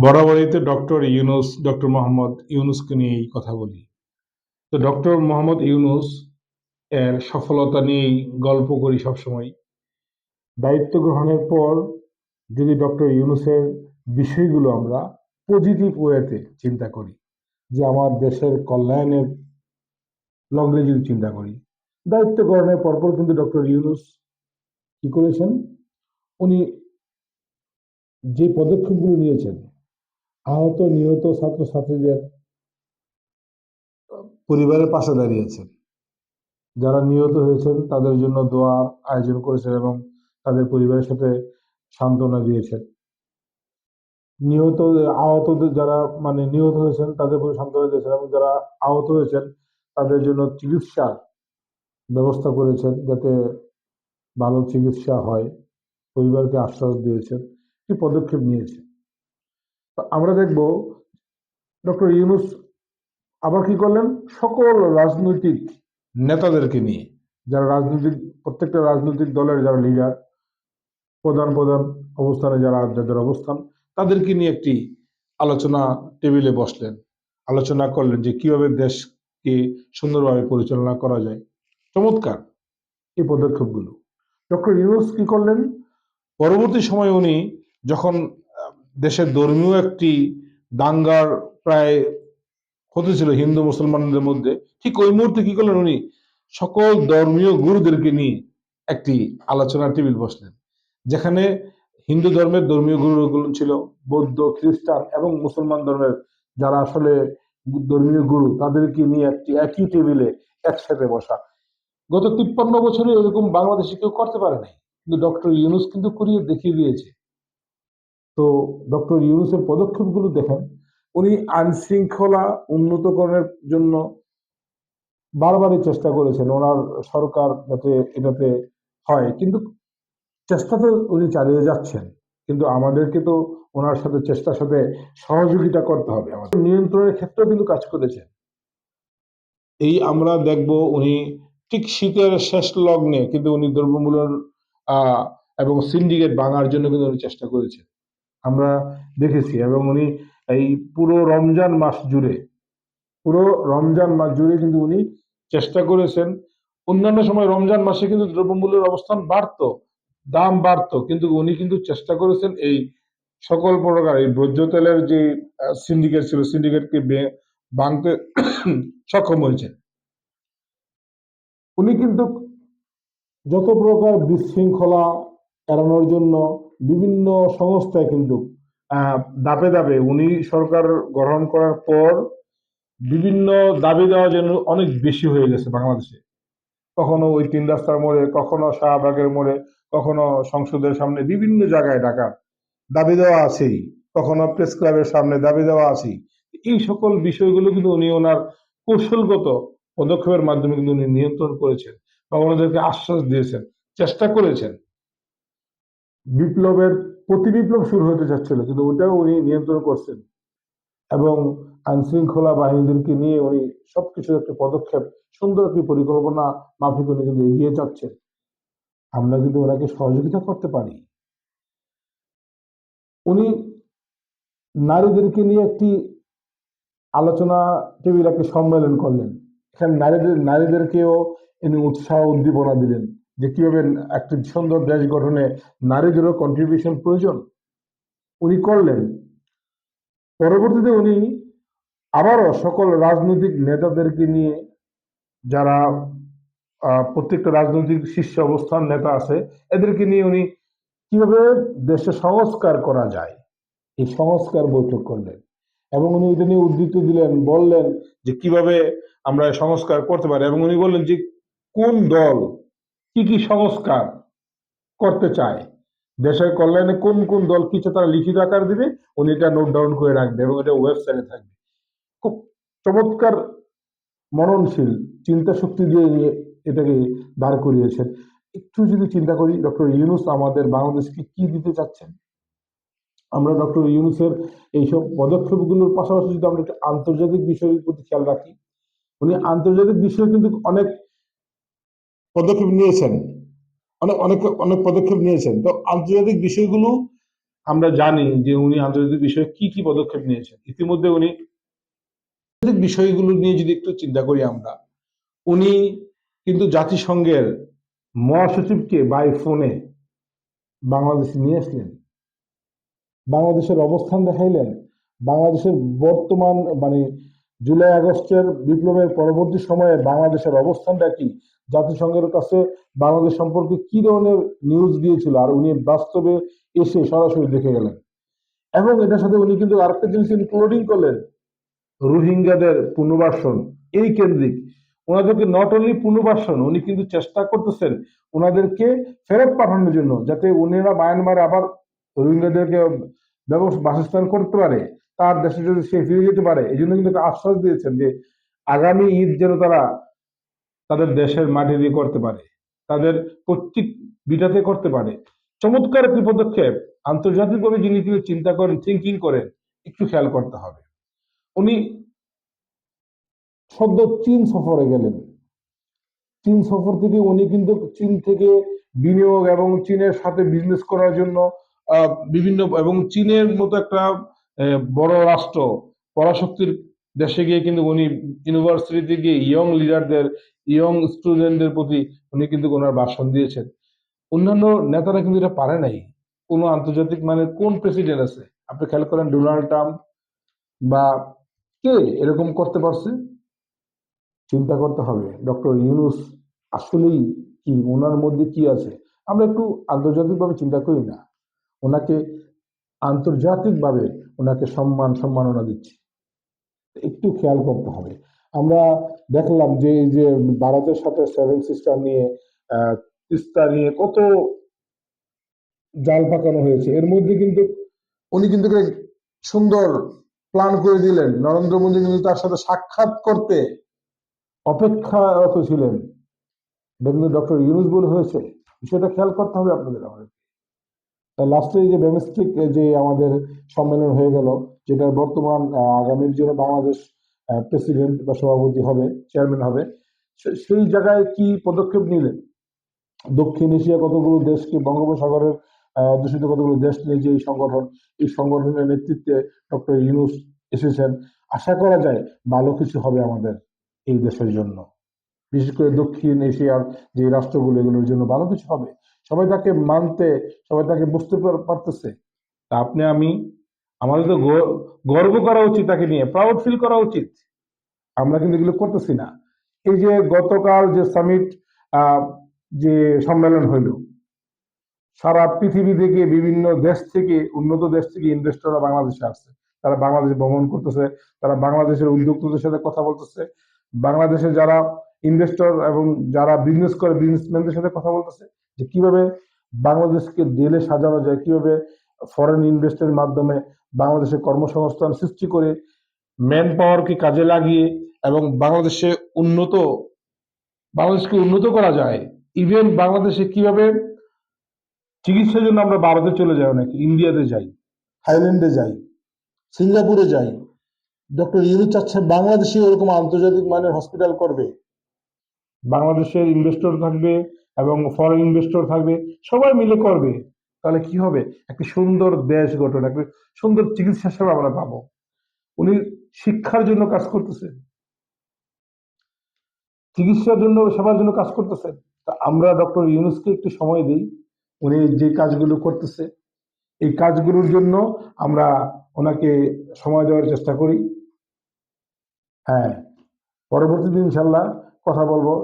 বরাবরই তো ডক্টর মোহাম্মদ ইউনূসকে নিয়েই কথা বলি। তো ডক্টর মোহাম্মদ ইউনূস এর সফলতা নিয়েই গল্প করি সবসময়। দায়িত্ব গ্রহণের পর যদি ডক্টর ইউনূসের বিষয়গুলো আমরা পজিটিভ ওয়েতে চিন্তা করি, যে আমার দেশের কল্যাণের লগ্নে যদি চিন্তা করি, দায়িত্ব গ্রহণের পরপর কিন্তু ডক্টর ইউনূস কি করেছেন, উনি যে পদক্ষেপগুলো নিয়েছেন, আহত নিহত ছাত্রছাত্রীদের পরিবারের পাশে দাঁড়িয়েছেন, যারা নিহত হয়েছেন তাদের জন্য দোয়া আয়োজন করেছেন এবং তাদের পরিবারের সাথে সান্ত্বনা দিয়েছেন। নিহত আহতদের যারা নিহত হয়েছেন তাদের প্রতি সান্ত্বনা দিয়েছেন এবং যারা আহত হয়েছেন তাদের জন্য চিকিৎসার ব্যবস্থা করেছেন, যাতে ভালো চিকিৎসা হয়। পরিবারকে আশ্বাস দিয়েছেন, কি পদক্ষেপ নিয়েছেন। তো আমরা দেখব ডক্টর ইউনূস আবার কি করলেন, সকল রাজনৈতিক নেতাদেরকে নিয়ে, যারা প্রত্যেকটা রাজনৈতিক দলের যারা লিডার, প্রধান প্রধান অবস্থানে যাদের অবস্থান, তাদেরকে নিয়ে একটি আলোচনা টেবিলে বসলেন, আলোচনা করলেন যে কিভাবে দেশকে সুন্দরভাবে পরিচালনা করা যায়। চমৎকার এই পদক্ষেপগুলো। ডক্টর ইউনূস কি করলেন, পরবর্তী সময়ে উনি যখন দেশের ধর্মীয় একটি দাঙ্গার প্রায় হতেছিল হিন্দু মুসলমানদের মধ্যে, ঠিক ওই মুহূর্তে কি করলেন, উনি সকল ধর্মীয় গুরুদেরকে নিয়ে একটি আলোচনা টেবিল বসলেন, যেখানে হিন্দু ধর্মের ধর্মীয় গুরুগুলো ছিল, বৌদ্ধ, খ্রিস্টান এবং মুসলমান ধর্মের যারা আসলে ধর্মীয় গুরু, তাদেরকে নিয়ে একটি একই টেবিলে একসাথে বসা। গত 53 বছরে এরকম বাংলাদেশে কেউ করতে পারে নাই, কিন্তু ডক্টর ইউনূস কিন্তু করিয়ে দেখিয়ে দিয়েছে। তো ডক্টর ইউনূসের পদক্ষেপগুলো দেখেন, উনি আইন শৃঙ্খলা উন্নতকরণের জন্য বারবারই চেষ্টা করেছেন, ওনার সরকার যাতে এটাতে হয়, কিন্তু চেষ্টা তো উনি চালিয়ে যাচ্ছেন। কিন্তু আমাদেরকে তো ওনার সাথে চেষ্টার সাথে সহযোগিতা করতে হবে, আমাদের নিয়ন্ত্রণের ক্ষেত্রেও কিন্তু কাজ করেছেন। এই আমরা দেখব উনি ঠিক শীতের শেষ লগ্নে কিন্তু উনি দ্রব্যমূল্যের আহ এবং সিন্ডিকেট ভাঙার জন্য কিন্তু উনি চেষ্টা করেছেন, আমরা দেখেছি। এবং উনি এই পুরো রমজান মাস জুড়ে পুরো রমজান মাস জুড়ে কিন্তু উনি চেষ্টা করেছেন। অন্যান্য সময় রমজান মাসে কিন্তু দ্রব্যমূল্যের অবস্থান বাড়তো, দাম বাড়তো, কিন্তু উনি কিন্তু চেষ্টা করেছেন এই সকল প্রকার এই ভোজ্য তেলের যে সিন্ডিকেট ছিল, সিন্ডিকেটকে ভাঙতে সক্ষম হয়েছেন। উনি কিন্তু যত প্রকার বিশৃঙ্খলা এড়ানোর জন্য বিভিন্ন সংস্থায় কিন্তু ধাপে ধাপে উনি সরকার গ্রহণ করার পর বিভিন্ন দাবি দেওয়া যেন অনেক বেশি হয়ে গেছে বাংলাদেশে। কখনো ওই তিন রাস্তার মোড়ে, কখনো শাহবাগের মোড়ে, কখনো সংসদের সামনে, বিভিন্ন জায়গায় ঢাকা দাবি দেওয়া আছেই, কখনো প্রেস ক্লাবের সামনে দাবি দেওয়া আছেই। এই সকল বিষয়গুলো কিন্তু উনি ওনার কৌশলগত পদক্ষেপের মাধ্যমে কিন্তু উনি নিয়ন্ত্রণ করেছেন বা ওনাদেরকে আশ্বাস দিয়েছেন, চেষ্টা করেছেন। বিপ্লবের প্রতি বিপ্লব শুরু হতে যাচ্ছিল, কিন্তু ওটাও উনি নিয়ন্ত্রণ করছেন এবং আইন শৃঙ্খলা বাহিনীদেরকে নিয়ে উনি সবকিছু একটা পদক্ষেপ, সুন্দর একটি পরিকল্পনা মাফিক উনি কিন্তু এগিয়ে যাচ্ছেন। আমরা কিন্তু ওনাকে সহযোগিতা করতে পারি। উনি নারীদেরকে নিয়ে একটি আলোচনা টেবিল, একটি সম্মেলন করলেন, এখানে নারীদেরকেও ইনি উৎসাহ উদ্দীপনা দিলেন যে কিভাবে একটি সুন্দর দেশ গঠনে নারীদেরও কন্ট্রিবিউশন প্রয়োজন, উনি করলেন। পরবর্তীতে উনি আবারও সকল রাজনৈতিক নেতাদেরকে নিয়ে, যারা প্রত্যেকটা রাজনৈতিক শীর্ষ অবস্থান নেতা আছে, এদেরকে নিয়ে উনি কিভাবে দেশে সংস্কার করা যায় এই সংস্কার বৈঠক করলেন এবং উনি এটা নিয়ে উদ্ধৃত দিলেন, বললেন যে কিভাবে আমরা সংস্কার করতে পারি। এবং উনি বললেন যে কোন দল কি কি সংস্কার করতে চায়, দেশের কল্যাণে কোন কোন দল কিছু তারা লিখিত আকার দিবে, উনি এটা নোট ডাউন করে রাখবে এবং এটা ওয়েবসাইটে থাকবে। খুব চমৎকার মননশীল চিন্তা শক্তি দিয়ে এটাকে দাঁড় করিয়েছেন। একটু যদি চিন্তা করি ডক্টর ইউনূস আমাদের বাংলাদেশকে কি দিতে চাচ্ছেন, আমরা ডক্টর ইউনূসের এইসব পদক্ষেপগুলোর পাশাপাশি যদি আমরা একটু আন্তর্জাতিক বিষয়ের প্রতি খেয়াল রাখি, উনি আন্তর্জাতিক বিষয়ে কিন্তু অনেক পদক্ষেপ নিয়েছেন, অনেক অনেক অনেক পদক্ষেপ নিয়েছেন। তো আন্তর্জাতিক বিষয়গুলো আমরা জানি যে উনি আন্তর্জাতিক বিষয়ে কি কি পদক্ষেপ নিয়েছেন। ইতিমধ্যে উনি আন্তর্জাতিক বিষয়গুলো নিয়ে যদি একটু চিন্তা করি আমরা, উনি কিন্তু জাতিসংঘের মহাসচিবকে বাই ফোনে বাংলাদেশে নিয়ে আসলেন, বাংলাদেশের অবস্থান দেখাইলেন, বাংলাদেশের বর্তমান মানে জুলাই আগস্টের বিপ্লবের পরবর্তী সময়ে বাংলাদেশের অবস্থানটা কি, জাতিসংঘের কাছে বাংলাদেশ সম্পর্কে কি ধরনের নিউজ দিয়েছিল, আর উনি বাস্তবে এসে সরাসরি দেখে গেলেন। এবং এটার সাথে উনি কিন্তু আরেকটা জিনিস ইনক্লুডিং করলেন, রোহিঙ্গাদের পুনর্বাসন এই কেন্দ্রিক। ওনাদেরকে নট অনলি পুনর্বাসন, উনি কিন্তু চেষ্টা করতেছেন ওনাদেরকে ফেরত পাঠানোর জন্য, যাতে উনিরা মায়ানমারে আবার রোহিঙ্গাদেরকে বাসস্থান করতে পারে, তার দেশে যদি সে ফিরে যেতে পারে। এই জন্য কিন্তু একটা আশ্বাস দিয়েছেন যে আগামী ঈদ যেন তারা তাদের দেশের মাটি দিয়ে করতে পারে, তাদের প্রত্যেক বিটাতে করতে পারে। চমৎকার একটি পদক্ষেপ। আন্তর্জাতিকভাবে যিনি তিনি চিন্তা করেন, থিঙ্কিং করেন, একটু খেয়াল করতে হবে। উনি সদ্য চীন সফরে গেলেন। চীন সফর থেকে উনি কিন্তু চীন থেকে বিনিয়োগ এবং চীনের সাথে বিজনেস করার জন্য বিভিন্ন, এবং চীনের মতো একটা বড় রাষ্ট্র, পরাশক্তির দেশে গিয়ে কিন্তু উনি ইউনিভার্সিটিতে গিয়ে ইয়ং লিডারদের, ইয়ং স্টুডেন্টদের প্রতি উনি কিন্তু ওনার ভাষণ দিয়েছেন। অন্যান্য নেতারা কিন্তু এটা পারে নাই। কোনো আন্তর্জাতিক মানে কোন প্রেসিডেন্ট আছে আপনি খেয়াল করেন, ডোনাল্ড ট্রাম্প বা কে এরকম করতে পারছে? চিন্তা করতে হবে ডক্টর ইউনুস আসলেই কি, ওনার মধ্যে কি আছে। আমরা একটু আন্তর্জাতিকভাবে চিন্তা করি না, ওনাকে আন্তর্জাতিকভাবে ওনাকে সম্মাননা দিচ্ছি, একটু খেয়াল করতে হবে। আমরা দেখলাম যে এই যে ভারতের সাথে সেভেন সিস্টার নিয়ে, তিস্তা নিয়ে কত জাল পাকানো হয়েছে, এর মধ্যে কিন্তু উনি কিন্তু একটা সুন্দর প্ল্যান করে দিলেন। নরেন্দ্র মোদী কিন্তু তার সাথে সাক্ষাৎ করতে অপেক্ষারত ছিলেন, এটা কিন্তু ডক্টর ইউনুস বলে হয়েছে। বিষয়টা খেয়াল করতে হবে আপনাদের। আমাদের লাস্টে যে ডোমেস্টিক যে আমাদের সম্মেলন হয়ে গেল, যেটার বর্তমান আগামীর জন্য বাংলাদেশ প্রেসিডেন্ট বা সভাপতি হবে, চেয়ারম্যান হবে, সেই জায়গায় কি পদক্ষেপ নিলেন? দক্ষিণ এশিয়া কতগুলো দেশকে, বঙ্গোপসাগরের অধ্যুষিত কতগুলো দেশ নিয়ে যে এই সংগঠনের নেতৃত্বে ডক্টর ইউনুস এসেছেন। আশা করা যায় ভালো কিছু হবে আমাদের এই দেশের জন্য, বিশেষ করে দক্ষিণ এশিয়ার যে রাষ্ট্রগুলো, এগুলোর জন্য ভালো কিছু হবে। সবাই তাকে মানতে, সবাই তাকে বুঝতে পারতেছে। তা আপনি আমি, আমাদের তো গর্ব করা উচিত, তাকে নিয়ে প্রাউড ফিল করা উচিত। আমরা কিন্তু এগুলো করতেছি না। এই যে গতকাল যে সামিট, যে সম্মেলন হইল, সারা পৃথিবী থেকে বিভিন্ন দেশ থেকে, উন্নত দেশ থেকে ইনভেস্টররা বাংলাদেশে আসছে। তারা বাংলাদেশ ভ্রমণ করতেছে, তারা বাংলাদেশের উদ্যোক্তাদের সাথে কথা বলতেছে, বাংলাদেশে যারা ইনভেস্টর এবং যারা বিজনেস করে বিজনেসম্যানদের সাথে কথা বলতেছে, যে কিভাবে বাংলাদেশকে ঢেলে সাজানো যায়, কিভাবে ফরেন ইনভেস্টের মাধ্যমে বাংলাদেশে কর্মসংস্থান সৃষ্টি করে ম্যান পাওয়ারকে কাজে লাগিয়ে এবং উন্নত বাংলাদেশকে উন্নত করা যায়। ইভেন বাংলাদেশে কিভাবে চিকিৎসার জন্য আমরা ভারতে চলে যাই, অনেকে ইন্ডিয়াতে যাই, থাইল্যান্ডে যাই, সিঙ্গাপুরে যাই। ডক্টর ইউনুস চাচ্ছে বাংলাদেশে এরকম আন্তর্জাতিক মানের হসপিটাল করবে, বাংলাদেশের ইনভেস্টর থাকবে এবং ফরেন ইনভেস্টর থাকবে, সবাই মিলে করবে। তাহলে কি হবে? একটি সুন্দর দেশ গঠন, একটি সুন্দর চিকিৎসা সেবা আমরা পাবো। উনি শিক্ষার জন্য কাজ করতেছেন, চিকিৎসার জন্য, সেবার জন্য কাজ করতেছেন। তা আমরা ডক্টর ইউনুসকে একটু সময় দিই, উনি যে কাজগুলো করতেছে এই কাজগুলোর জন্য আমরা ওনাকে সময় দেওয়ার চেষ্টা করি। হ্যাঁ, পরবর্তী দিন ইনশাল্লাহ কথা বলবো।